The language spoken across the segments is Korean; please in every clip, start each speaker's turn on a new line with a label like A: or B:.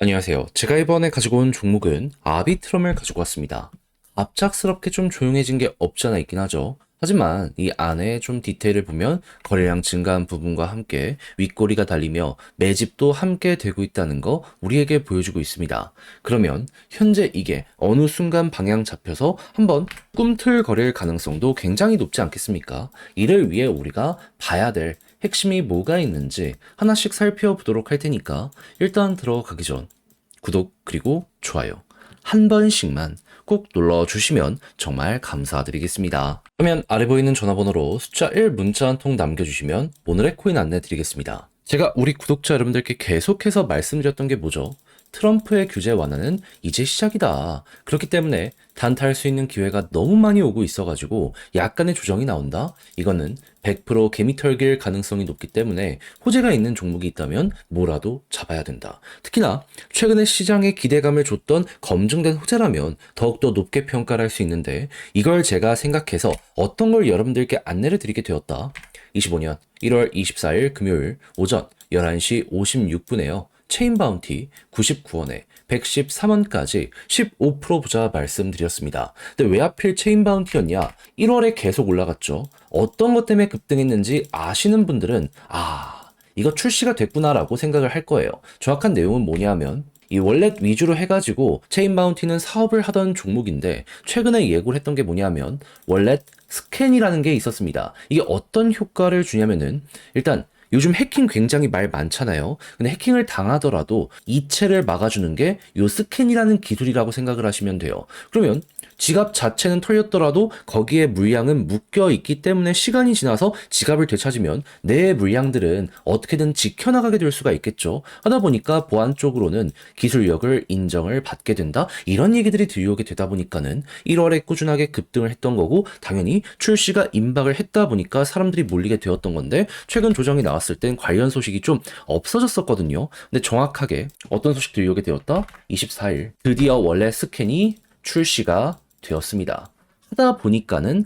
A: 안녕하세요. 제가 이번에 가지고 온 종목은 아비트럼을 가지고 왔습니다. 갑작스럽게 좀 조용해진 게 없잖아 있긴 하죠. 하지만 이 안에 좀 디테일을 보면 거래량 증가한 부분과 함께 윗꼬리가 달리며 매집도 함께 되고 있다는 거 우리에게 보여주고 있습니다. 그러면 현재 이게 어느 순간 방향 잡혀서 한번 꿈틀거릴 가능성도 굉장히 높지 않겠습니까? 이를 위해 우리가 봐야 될 핵심이 뭐가 있는지 하나씩 살펴보도록 할 테니까 일단 들어가기 전 구독 그리고 좋아요 한 번씩만 꼭 눌러주시면 정말 감사드리겠습니다. 그러면 아래 보이는 전화번호로 숫자 1 문자 한 통 남겨주시면 오늘의 코인 안내 드리겠습니다. 제가 우리 구독자 여러분들께 계속해서 말씀드렸던 게 뭐죠? 트럼프의 규제 완화는 이제 시작이다. 그렇기 때문에 단타할 수 있는 기회가 너무 많이 오고 있어가지고 약간의 조정이 나온다? 이거는 100% 개미 털길 가능성이 높기 때문에 호재가 있는 종목이 있다면 뭐라도 잡아야 된다. 특히나 최근에 시장에 기대감을 줬던 검증된 호재라면 더욱더 높게 평가를 할 수 있는데 이걸 제가 생각해서 어떤 걸 여러분들께 안내를 드리게 되었다. 25년 1월 24일 금요일 오전 11시 56분에요. 체인 바운티 99원에 113원까지 15% 부자 말씀드렸습니다. 근데 왜 하필 체인 바운티였냐? 1월에 계속 올라갔죠. 어떤 것 때문에 급등했는지 아시는 분들은 이거 출시가 됐구나라고 생각을 할 거예요. 정확한 내용은 뭐냐면 이 월렛 위주로 해가지고 체인 바운티는 사업을 하던 종목인데 최근에 예고를 했던 게 뭐냐면 월렛 스캔이라는 게 있었습니다. 이게 어떤 효과를 주냐면은 일단 요즘 해킹 굉장히 말 많잖아요. 근데 해킹을 당하더라도 이체를 막아주는 게 요 스캔이라는 기술이라고 생각을 하시면 돼요. 그러면 지갑 자체는 털렸더라도 거기에 물량은 묶여 있기 때문에 시간이 지나서 지갑을 되찾으면 내 물량들은 어떻게든 지켜나가게 될 수가 있겠죠. 하다 보니까 보안 쪽으로는 기술력을 인정을 받게 된다. 이런 얘기들이 들려오게 되다 보니까는 1월에 꾸준하게 급등을 했던 거고 당연히 출시가 임박을 했다 보니까 사람들이 몰리게 되었던 건데 최근 조정이 나왔을 땐 관련 소식이 좀 없어졌었거든요. 근데 정확하게 어떤 소식 들려오게 되었다? 24일 드디어 원래 스캔이 출시가 되었습니다. 하다 보니까는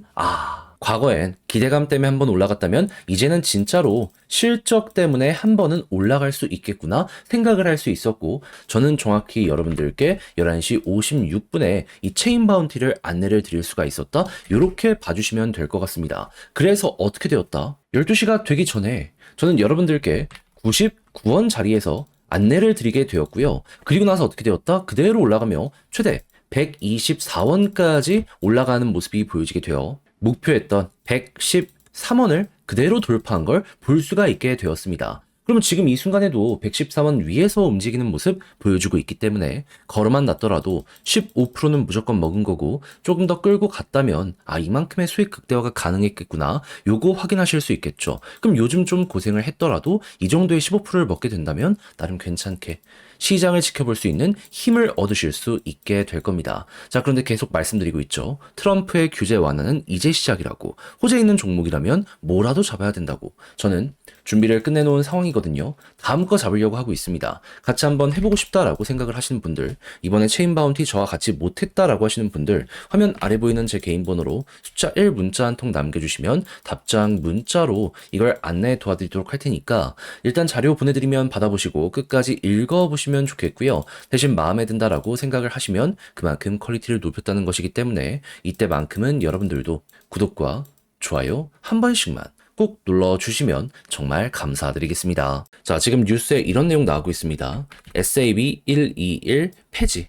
A: 과거엔 기대감 때문에 한번 올라갔다면 이제는 진짜로 실적 때문에 한 번은 올라갈 수 있겠구나 생각을 할 수 있었고 저는 정확히 여러분들께 11시 56분에 이 체인 바운티를 안내를 드릴 수가 있었다. 이렇게 봐주시면 될 것 같습니다. 그래서 어떻게 되었다? 12시가 되기 전에 저는 여러분들께 99원 자리에서 안내를 드리게 되었고요. 그리고 나서 어떻게 되었다? 그대로 올라가며 최대 124원까지 올라가는 모습이 보여지게 되어 목표했던 113원을 그대로 돌파한 걸 볼 수가 있게 되었습니다. 그러면 지금 이 순간에도 114원 위에서 움직이는 모습 보여주고 있기 때문에 걸어만 났더라도 15%는 무조건 먹은 거고 조금 더 끌고 갔다면 이만큼의 수익 극대화가 가능했겠구나 요거 확인하실 수 있겠죠. 그럼 요즘 좀 고생을 했더라도 이 정도의 15%를 먹게 된다면 나름 괜찮게 시장을 지켜볼 수 있는 힘을 얻으실 수 있게 될 겁니다. 자, 그런데 계속 말씀드리고 있죠. 트럼프의 규제 완화는 이제 시작이라고. 호재 있는 종목이라면 뭐라도 잡아야 된다고. 저는 준비를 끝내놓은 상황이거든요. 다음 거 잡으려고 하고 있습니다. 같이 한번 해보고 싶다라고 생각을 하시는 분들, 이번에 체인 바운티 저와 같이 못했다라고 하시는 분들, 화면 아래 보이는 제 개인 번호로 숫자 1 문자 한 통 남겨주시면 답장 문자로 이걸 안내 도와드리도록 할 테니까 일단 자료 보내드리면 받아보시고 끝까지 읽어보시면 좋겠고요. 대신 마음에 든다라고 생각을 하시면 그만큼 퀄리티를 높였다는 것이기 때문에 이때만큼은 여러분들도 구독과 좋아요 한 번씩만 꼭 눌러주시면 정말 감사드리겠습니다. 자, 지금 뉴스에 이런 내용 나오고 있습니다. SAB121 폐지.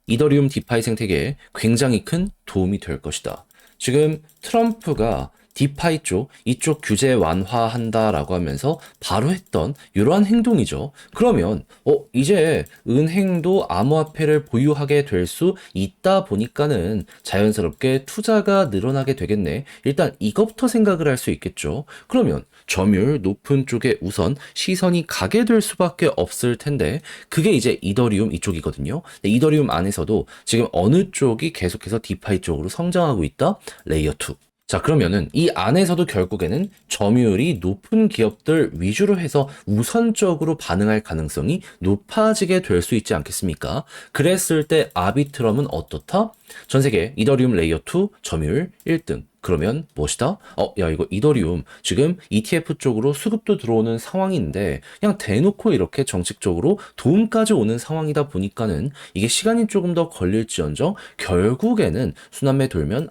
A: 이더리움 디파이 생태계에 굉장히 큰 도움이 될 것이다. 지금 트럼프가 디파이 이쪽 규제 완화한다라고 하면서 바로 했던 이러한 행동이죠. 그러면 이제 은행도 암호화폐를 보유하게 될 수 있다 보니까는 자연스럽게 투자가 늘어나게 되겠네. 일단 이것부터 생각을 할 수 있겠죠. 그러면 점유율 높은 쪽에 우선 시선이 가게 될 수밖에 없을 텐데 그게 이제 이더리움 이쪽이거든요. 이더리움 안에서도 지금 어느 쪽이 계속해서 디파이 쪽으로 성장하고 있다? 레이어 2. 자, 그러면은 이 안에서도 결국에는 점유율이 높은 기업들 위주로 해서 우선적으로 반응할 가능성이 높아지게 될 수 있지 않겠습니까? 그랬을 때 아비트럼은 어떻다? 전 세계 이더리움 레이어 2 점유율 1등. 그러면 무엇이다? 야, 이거 이더리움 지금 ETF 쪽으로 수급도 들어오는 상황인데 그냥 대놓고 이렇게 정책적으로 도움까지 오는 상황이다 보니까는 이게 시간이 조금 더 걸릴지언정 결국에는 순환매 돌면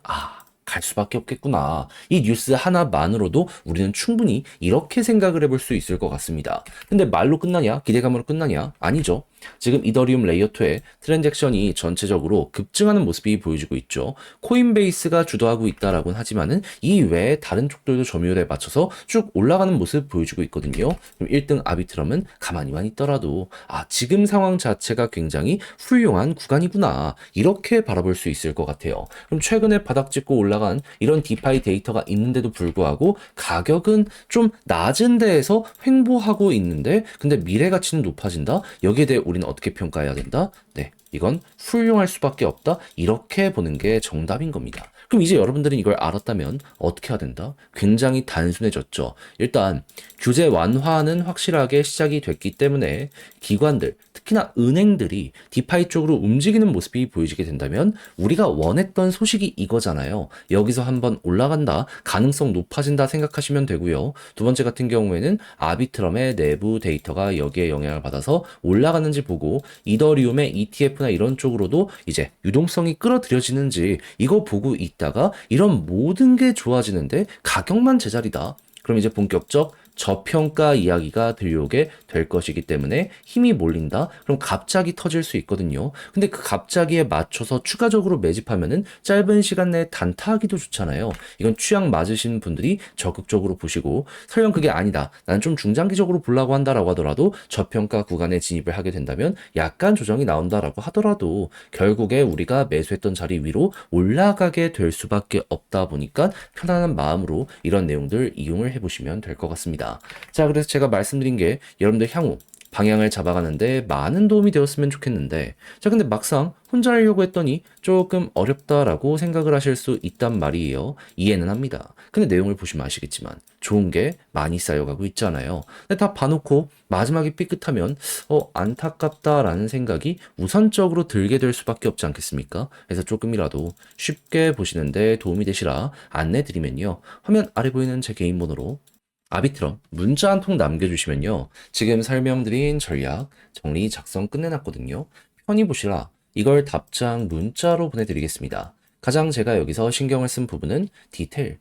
A: 갈 수밖에 없겠구나. 이 뉴스 하나만으로도 우리는 충분히 이렇게 생각을 해볼 수 있을 것 같습니다. 근데 말로 끝나냐? 기대감으로 끝나냐? 아니죠. 지금 이더리움 레이어 2의 트랜잭션이 전체적으로 급증하는 모습이 보여지고 있죠. 코인베이스가 주도하고 있다라고는 하지만은 이 외에 다른 쪽들도 점유율에 맞춰서 쭉 올라가는 모습 보여주고 있거든요. 그럼 1등 아비트럼은 가만히만 있더라도 지금 상황 자체가 굉장히 훌륭한 구간이구나. 이렇게 바라볼 수 있을 것 같아요. 그럼 최근에 바닥 찍고 올라간 이런 디파이 데이터가 있는데도 불구하고 가격은 좀 낮은 데에서 횡보하고 있는데 근데 미래 가치는 높아진다? 여기에 대해 우리는 어떻게 평가해야 된다? 네, 이건 훌륭할 수밖에 없다. 이렇게 보는 게 정답인 겁니다. 그럼 이제 여러분들은 이걸 알았다면 어떻게 해야 된다? 굉장히 단순해졌죠. 일단 규제 완화는 확실하게 시작이 됐기 때문에 기관들, 특히나 은행들이 디파이 쪽으로 움직이는 모습이 보여지게 된다면 우리가 원했던 소식이 이거잖아요. 여기서 한번 올라간다, 가능성 높아진다 생각하시면 되고요. 두 번째 같은 경우에는 아비트럼의 내부 데이터가 여기에 영향을 받아서 올라가는지 보고 이더리움의 ETF나 이런 쪽으로도 이제 유동성이 끌어들여지는지 이거 보고 있다가 이런 모든 게 좋아지는데 가격만 제자리다. 그럼 이제 본격적 저평가 이야기가 들려오게 될 것이기 때문에 힘이 몰린다? 그럼 갑자기 터질 수 있거든요. 근데 그 갑자기에 맞춰서 추가적으로 매집하면은 짧은 시간 내에 단타하기도 좋잖아요. 이건 취향 맞으신 분들이 적극적으로 보시고 설령 그게 아니다. 난 좀 중장기적으로 보려고 한다라고 하더라도 저평가 구간에 진입을 하게 된다면 약간 조정이 나온다라고 하더라도 결국에 우리가 매수했던 자리 위로 올라가게 될 수밖에 없다 보니까 편안한 마음으로 이런 내용들 이용을 해보시면 될 것 같습니다. 자, 그래서 제가 말씀드린 게 여러분들 향후 방향을 잡아가는데 많은 도움이 되었으면 좋겠는데 자, 근데 막상 혼자 하려고 했더니 조금 어렵다라고 생각을 하실 수 있단 말이에요. 이해는 합니다. 근데 내용을 보시면 아시겠지만 좋은 게 많이 쌓여가고 있잖아요. 근데 다 봐놓고 마지막에 삐끗하면 안타깝다라는 생각이 우선적으로 들게 될 수밖에 없지 않겠습니까? 그래서 조금이라도 쉽게 보시는데 도움이 되시라 안내드리면요. 화면 아래 보이는 제 개인 번호로 아비트럼 문자 한 통 남겨주시면요. 지금 설명드린 전략 정리 작성 끝내놨거든요. 편히 보시라 이걸 답장 문자로 보내드리겠습니다. 가장 제가 여기서 신경을 쓴 부분은 디테일.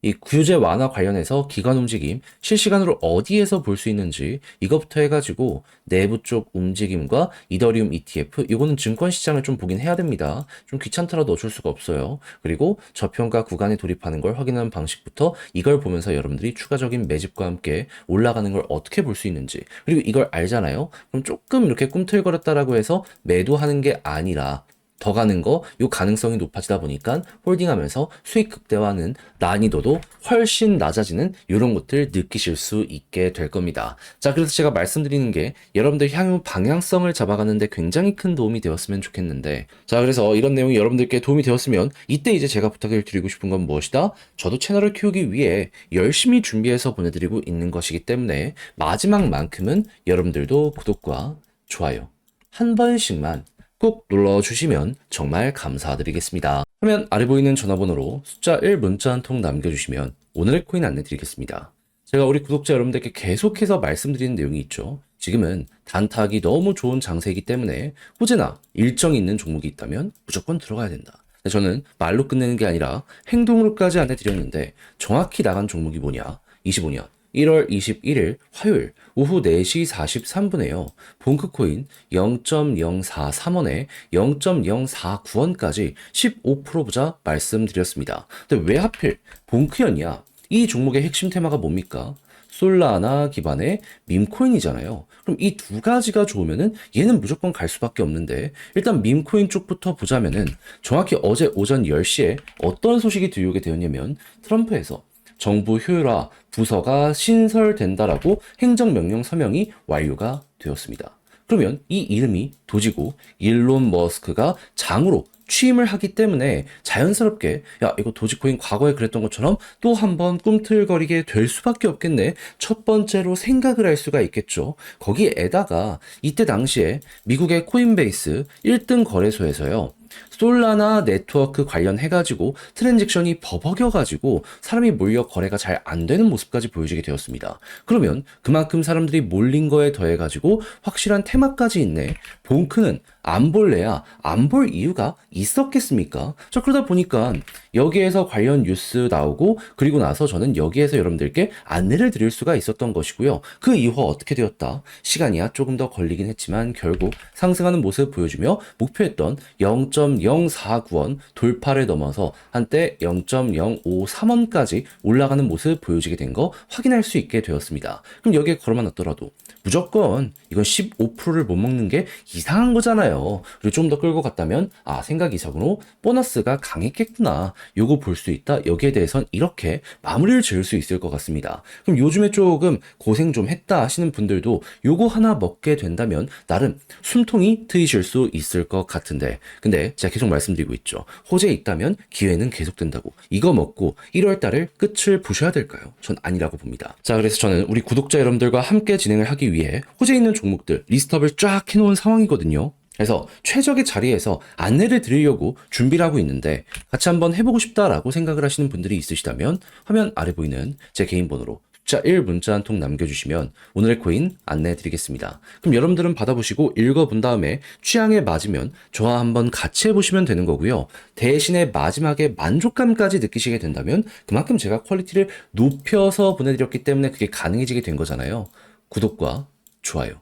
A: 이 규제 완화 관련해서 기관 움직임 실시간으로 어디에서 볼 수 있는지 이것부터 해가지고 내부 쪽 움직임과 이더리움 ETF 이거는 증권 시장을 좀 보긴 해야 됩니다. 좀 귀찮더라도 어쩔 수가 없어요. 그리고 저평가 구간에 돌입하는 걸 확인하는 방식부터 이걸 보면서 여러분들이 추가적인 매집과 함께 올라가는 걸 어떻게 볼 수 있는지 그리고 이걸 알잖아요. 그럼 조금 이렇게 꿈틀거렸다라고 해서 매도하는 게 아니라 더 가는 거, 요 가능성이 높아지다 보니까 홀딩하면서 수익 극대화는 난이도도 훨씬 낮아지는 이런 것들 느끼실 수 있게 될 겁니다. 자, 그래서 제가 말씀드리는 게 여러분들 향후 방향성을 잡아가는데 굉장히 큰 도움이 되었으면 좋겠는데 자, 그래서 이런 내용이 여러분들께 도움이 되었으면 이때 이제 제가 부탁을 드리고 싶은 건 무엇이다? 저도 채널을 키우기 위해 열심히 준비해서 보내드리고 있는 것이기 때문에 마지막만큼은 여러분들도 구독과 좋아요 한 번씩만 꼭 눌러주시면 정말 감사드리겠습니다. 화면 아래 보이는 전화번호로 숫자 1 문자 한 통 남겨주시면 오늘의 코인 안내 드리겠습니다. 제가 우리 구독자 여러분들께 계속해서 말씀드리는 내용이 있죠. 지금은 단타하기 너무 좋은 장세이기 때문에 호재나 일정이 있는 종목이 있다면 무조건 들어가야 된다. 저는 말로 끝내는 게 아니라 행동으로까지 안내 드렸는데 정확히 나간 종목이 뭐냐? 25년 1월 21일 화요일 오후 4시 43분에요. 본크코인 0.043원에 0.049원까지 15% 보자 말씀드렸습니다. 근데 왜 하필 본크였냐? 이 종목의 핵심 테마가 뭡니까? 솔라나 기반의 밈코인이잖아요. 그럼 이 두 가지가 좋으면은 얘는 무조건 갈 수밖에 없는데 일단 밈코인 쪽부터 보자면은 정확히 어제 오전 10시에 어떤 소식이 들려오게 되었냐면 트럼프에서 정부 효율화 부서가 신설된다라고 행정명령 서명이 완료가 되었습니다. 그러면 이 이름이 도지고 일론 머스크가 장으로 취임을 하기 때문에 자연스럽게 야, 이거 도지코인 과거에 그랬던 것처럼 또 한번 꿈틀거리게 될 수밖에 없겠네. 첫 번째로 생각을 할 수가 있겠죠. 거기에다가 이때 당시에 미국의 코인베이스 1등 거래소에서요. 솔라나 네트워크 관련해가지고 트랜잭션이 버벅여가지고 사람이 몰려 거래가 잘 안 되는 모습까지 보여지게 되었습니다. 그러면 그만큼 사람들이 몰린 거에 더해가지고 확실한 테마까지 있네. 본크는 안 볼래야 안 볼 이유가 있었겠습니까? 자, 그러다 보니까 여기에서 관련 뉴스 나오고 그리고 나서 저는 여기에서 여러분들께 안내를 드릴 수가 있었던 것이고요. 그 이후 어떻게 되었다? 시간이야 조금 더 걸리긴 했지만 결국 상승하는 모습 보여주며 목표했던 0.049원 돌파를 넘어서 한때 0.053원까지 올라가는 모습 보여지게 된 거 확인할 수 있게 되었습니다. 그럼 여기에 걸어만 놨더라도 무조건 이건 15%를 못 먹는 게 이상한 거잖아요. 그리고 좀 더 끌고 갔다면 생각 이상으로 보너스가 강했겠구나. 요거 볼 수 있다. 여기에 대해선 이렇게 마무리를 지을 수 있을 것 같습니다. 그럼 요즘에 조금 고생 좀 했다 하시는 분들도 요거 하나 먹게 된다면 나름 숨통이 트이실 수 있을 것 같은데 근데 제가 계속 말씀드리고 있죠. 호재 있다면 기회는 계속된다고. 이거 먹고 1월 달을 끝을 보셔야 될까요? 전 아니라고 봅니다. 자, 그래서 저는 우리 구독자 여러분들과 함께 진행을 하기 위해 호재 있는 종목들 리스트업을 쫙 해놓은 상황이거든요. 그래서 최적의 자리에서 안내를 드리려고 준비를 하고 있는데 같이 한번 해보고 싶다라고 생각을 하시는 분들이 있으시다면 화면 아래 보이는 제 개인 번호로 숫자 1 문자 한 통 남겨주시면 오늘의 코인 안내해 드리겠습니다. 그럼 여러분들은 받아보시고 읽어본 다음에 취향에 맞으면 저와 한번 같이 해보시면 되는 거고요. 대신에 마지막에 만족감까지 느끼시게 된다면 그만큼 제가 퀄리티를 높여서 보내드렸기 때문에 그게 가능해지게 된 거잖아요. 구독과 좋아요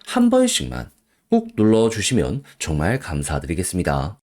A: 한 번씩만 꼭 눌러주시면 정말 감사드리겠습니다.